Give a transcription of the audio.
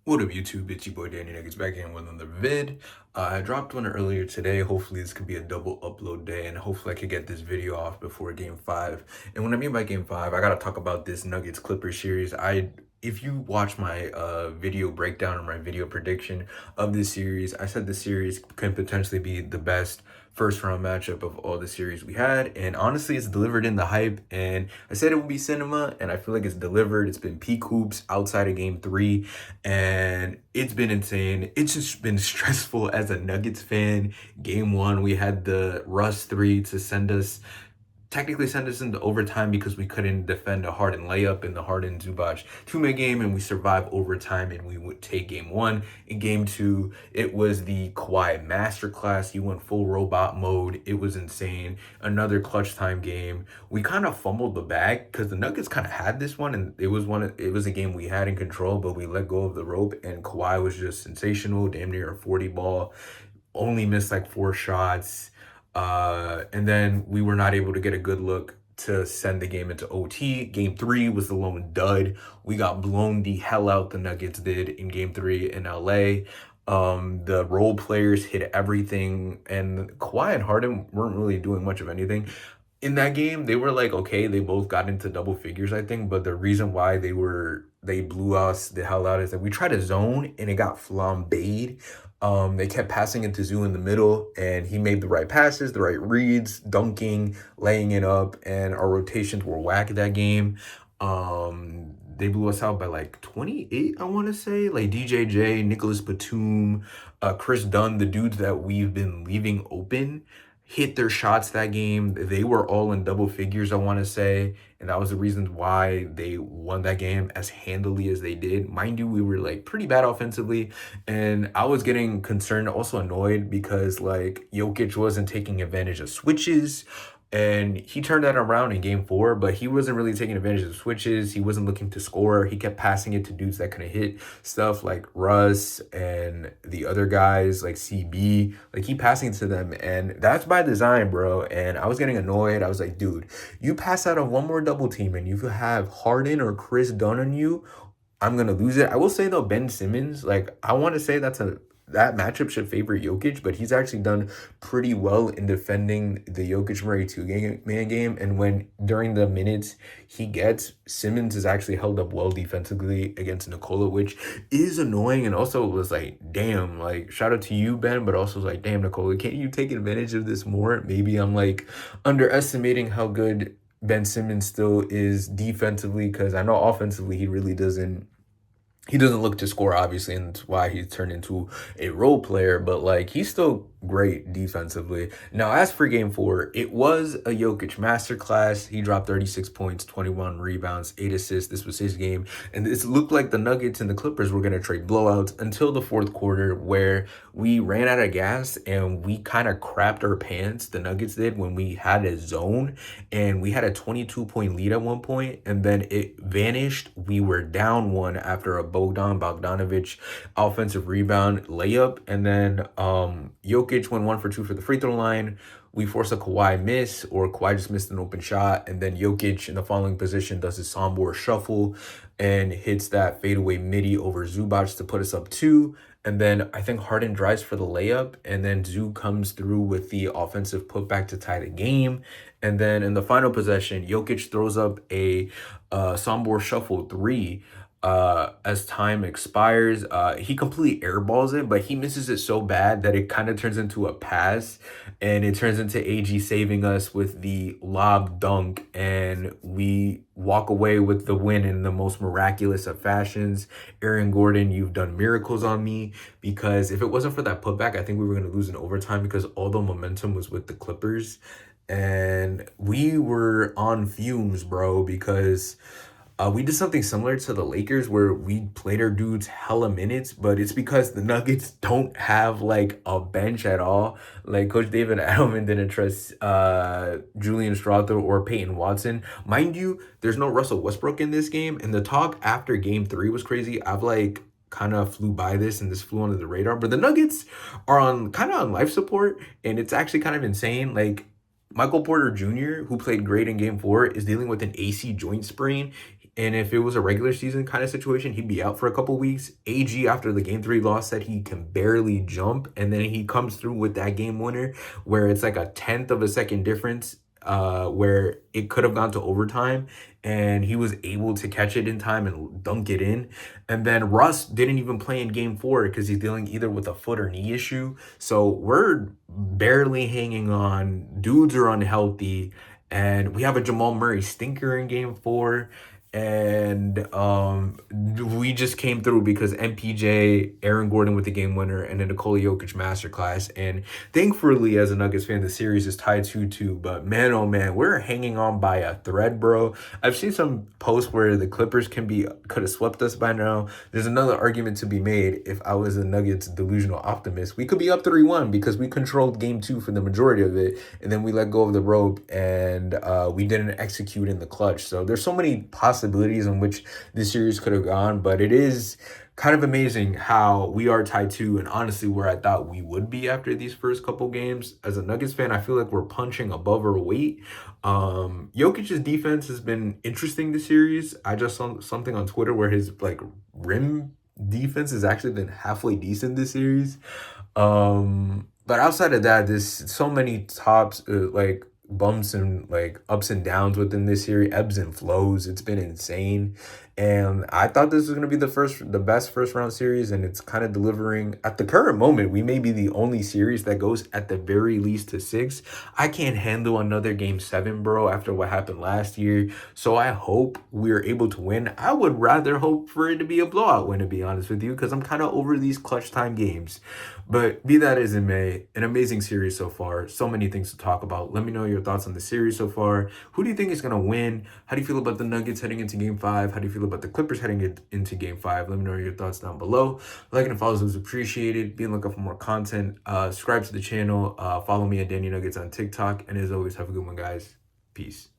What up, YouTube? It's your boy Danny Nuggets back in with another vid. I dropped one earlier today. Hopefully, this could be a double upload day, and hopefully, I could get this video off before Game 5. And when I mean by Game 5, I gotta talk about this Nuggets Clippers series. If you watch my video breakdown or my video prediction of this series, I said the series could potentially be the best first round matchup of all the series we had, and honestly it's delivered in the hype. And I said it would be cinema, and I feel like it's delivered. It's been peak hoops outside of Game 3, and it's been insane. It's just been stressful as a Nuggets fan. Game 1, we had the Russ 3 to technically send us into overtime because we couldn't defend a Harden layup in the Harden Zubac two-man game, and we survived overtime and we would take Game 1. In Game 2, it was the Kawhi masterclass. He went full robot mode. It was insane. Another clutch time game. We kind of fumbled the bag because the Nuggets kind of had this one, and it was a game we had in control, but we let go of the rope, and Kawhi was just sensational, damn near a 40 ball, only missed like 4 shots. And then we were not able to get a good look to send the game into OT. Game 3 was the lone dud. We got blown the hell out, the Nuggets did, in Game 3 in LA. The role players hit everything, and Kawhi and Harden weren't really doing much of anything in that game. They were like, okay, they both got into double figures, I think, but the reason why they blew us the hell out is that we tried a zone and it got flambéed. They kept passing it to Zoo in the middle, and he made the right passes, the right reads, dunking, laying it up, and our rotations were whack that game. They blew us out by like 28, I want to say. Like DJJ, Nicholas Batum, Chris Dunn, the dudes that we've been leaving open, hit their shots that game. They were all in double figures, I want to say. And that was the reason why they won that game as handily as they did. Mind you, we were like pretty bad offensively. And I was getting concerned, also annoyed, because like Jokic wasn't taking advantage of switches. And he turned that around in Game 4, but he wasn't really taking advantage of the switches. He wasn't looking to score. He kept passing it to dudes that couldn't hit stuff, like Russ and the other guys like CB. Like, he passing it to them, and that's by design, bro. And I was getting annoyed. I was like, dude, you pass out of one more double team and you have Harden or Chris Dunn on you, I'm gonna lose it. I will say though, Ben Simmons, like, I want to say that matchup should favor Jokic, but he's actually done pretty well in defending the Jokic Murray man game. And when during the minutes he gets, Simmons is actually held up well defensively against Nikola, which is annoying. And also was like, damn, like, shout out to you, Ben, but also was like, damn, Nikola, can't you take advantage of this more? Maybe I'm like underestimating how good Ben Simmons still is defensively, because I know offensively he doesn't look to score, obviously, and that's why he's turned into a role player, but like, he's still great defensively. Now, as for Game 4, it was a Jokic masterclass. He dropped 36 points, 21 rebounds, 8 assists. This was his game, and this looked like the Nuggets and the Clippers were going to trade blowouts until the fourth quarter, where we ran out of gas and we kind of crapped our pants. The Nuggets did, when we had a zone and we had a 22-point lead at one point, and then it vanished. We were down one after a Bogdanovich offensive rebound layup, and then Jokic went 1 for 2 for the free throw line. We force a Kawhi miss, or Kawhi just missed an open shot, and then Jokic in the following position does his Sombor shuffle and hits that fadeaway midi over Zubac to put us up 2. And then I think Harden drives for the layup, and then Zoo comes through with the offensive putback to tie the game. And then in the final possession, Jokic throws up a Sombor shuffle 3 as time expires. He completely airballs it, but he misses it so bad that it kind of turns into a pass, and it turns into AG saving us with the lob dunk, and we walk away with the win in the most miraculous of fashions. Aaron Gordon, you've done miracles on me, because if it wasn't for that putback, I think we were going to lose in overtime, because all the momentum was with the Clippers, and we were on fumes, bro, because we did something similar to the Lakers, where we played our dudes hella minutes, but it's because the Nuggets don't have like a bench at all. Like, Coach David Edelman didn't trust Julian Strawther or Peyton Watson. Mind you, there's no Russell Westbrook in this game, and the talk after Game 3 was crazy. I've like kind of flew by this, and this flew under the radar, but the Nuggets are on kind of on life support, and it's actually kind of insane. Like, Michael Porter Jr., who played great in Game 4, is dealing with an AC joint sprain. And if it was a regular season kind of situation, he'd be out for a couple weeks. AG, after the game three loss, said he can barely jump. And then he comes through with that game winner where it's like a tenth of a second difference, where it could have gone to overtime, and he was able to catch it in time and dunk it in. And then Russ didn't even play in game four because he's dealing either with a foot or knee issue. So we're barely hanging on. Dudes are unhealthy. And we have a Jamal Murray stinker in game four. And we just came through because MPJ, Aaron Gordon with the game winner, and then Nikola Jokic masterclass. And thankfully, as a Nuggets fan, the series is tied 2-2. But man, oh man, we're hanging on by a thread, bro. I've seen some posts where the Clippers could have swept us by now. There's another argument to be made. If I was a Nuggets delusional optimist, we could be up 3-1 because we controlled game two for the majority of it, and then we let go of the rope, and we didn't execute in the clutch. So there's so many possibilities in which this series could have gone, but it is kind of amazing how we are tied to, and honestly where I thought we would be after these first couple games. As a Nuggets fan, I feel like we're punching above our weight. Jokic's defense has been interesting this series. I just saw something on Twitter where his like rim defense has actually been halfway decent this series. But outside of that, there's so many tops, like bumps and like ups and downs within this series, ebbs and flows. It's been insane. And I thought this was going to be the best first round series, and it's kind of delivering. At the current moment, we may be the only series that goes at the very least to 6. I can't handle another game 7, bro, after what happened last year. So I hope we're able to win. I would rather hope for it to be a blowout win, to be honest with you, because I'm kind of over these clutch time games. But be that as it may, an amazing series so far. So many things to talk about. Let me know your thoughts on the series so far. Who do you think is going to win? How do you feel about the Nuggets heading into game 5? How do you feel about the Clippers heading into game 5? Let me know your thoughts down below. Liking and follows is appreciated. Be on the lookout for more content. Subscribe to the channel. Follow me at Danny Nuggets on TikTok. And as always, have a good one, guys. Peace.